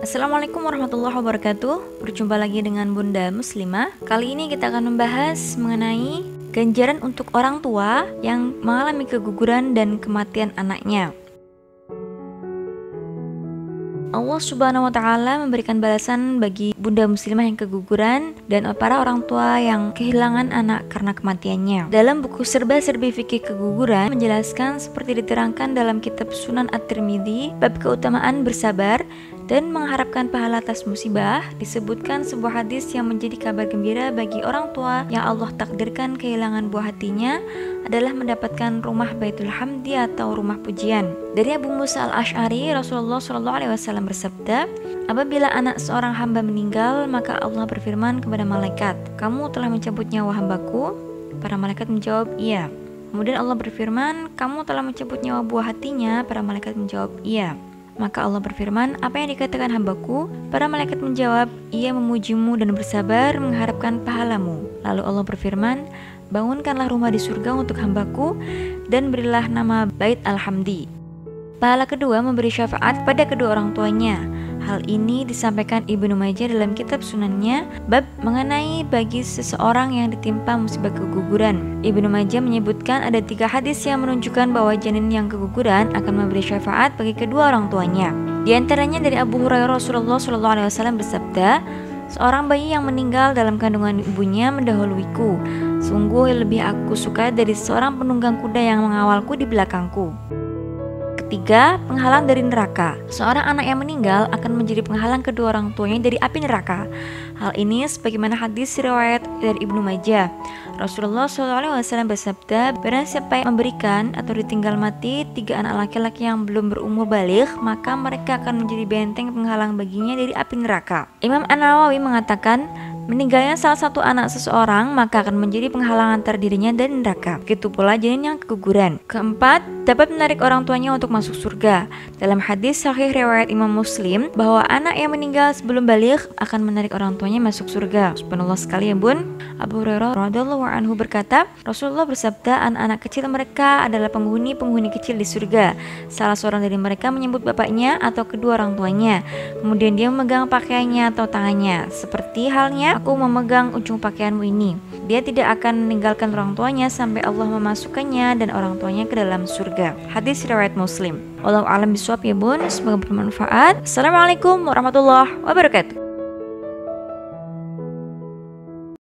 Assalamualaikum warahmatullahi wabarakatuh. Berjumpa lagi dengan Bunda Muslimah. Kali ini kita akan membahas mengenai ganjaran untuk orang tua yang mengalami keguguran dan kematian anaknya. Allah Subhanahu wa Ta'ala memberikan balasan bagi Bunda Muslimah yang keguguran dan para orang tua yang kehilangan anak karena kematiannya. Dalam buku Serba-serbi Fikih Keguguran menjelaskan seperti diterangkan dalam kitab Sunan At-Tirmidzi bab keutamaan bersabar dan mengharapkan pahala atas musibah, disebutkan sebuah hadis yang menjadi kabar gembira bagi orang tua yang Allah takdirkan kehilangan buah hatinya adalah mendapatkan rumah Baitul Hamdi atau rumah pujian. Dari Abu Musa Al-Asy'ari, Rasulullah SAW bersabda, apabila anak seorang hamba meninggal, maka Allah berfirman kepada malaikat, kamu telah mencabut nyawa hambaku? Para malaikat menjawab, iya. Kemudian Allah berfirman, kamu telah mencabut nyawa buah hatinya? Para malaikat menjawab, iya. Maka Allah berfirman, apa yang dikatakan hambaku? Para malaikat menjawab, ia memujimu dan bersabar mengharapkan pahalamu. Lalu Allah berfirman, bangunkanlah rumah di surga untuk hambaku dan berilah nama Bait Al-Hamdi. Pahala kedua memberi syafaat pada kedua orang tuanya. Hal ini disampaikan Ibnu Majah dalam kitab sunannya bab mengenai bagi seseorang yang ditimpa musibah keguguran. Ibnu Majah menyebutkan ada 3 hadis yang menunjukkan bahwa janin yang keguguran akan memberi syafaat bagi kedua orang tuanya. Di antaranya dari Abu Hurairah, Rasulullah SAW bersabda, seorang bayi yang meninggal dalam kandungan ibunya mendahuluiku. Sungguh lebih aku suka dari seorang penunggang kuda yang mengawalku di belakangku. Ketiga, penghalang dari neraka. Seorang anak yang meninggal akan menjadi penghalang kedua orang tuanya dari api neraka. Hal ini sebagaimana hadis riwayat dari Ibnu Majah. Rasulullah SAW bersabda, barang siapa yang memberikan atau ditinggal mati 3 anak laki-laki yang belum berumur baligh, maka mereka akan menjadi benteng penghalang baginya dari api neraka. Imam An-Nawawi mengatakan, meninggalnya salah satu anak seseorang maka akan menjadi penghalangan antara dirinya dan neraka. Begitu pula janin yang keguguran. Keempat, dapat menarik orang tuanya untuk masuk surga. Dalam hadis sahih riwayat Imam Muslim bahwa anak yang meninggal sebelum baligh akan menarik orang tuanya masuk surga. Subhanallah sekali ya bun. Abu Hurairah radhiyallahu anhu berkata, Rasulullah bersabda, anak-anak kecil mereka adalah penghuni kecil di surga. Salah seorang dari mereka menyebut bapaknya atau kedua orang tuanya. Kemudian dia memegang pakaiannya atau tangannya. Seperti halnya aku memegang ujung pakaianmu ini. Dia tidak akan meninggalkan orang tuanya sampai Allah memasukkannya dan orang tuanya ke dalam surga. Hadis riwayat Muslim. Wallahu a'lam bishawab ya bun. Semoga bermanfaat. Assalamualaikum warahmatullahi wabarakatuh.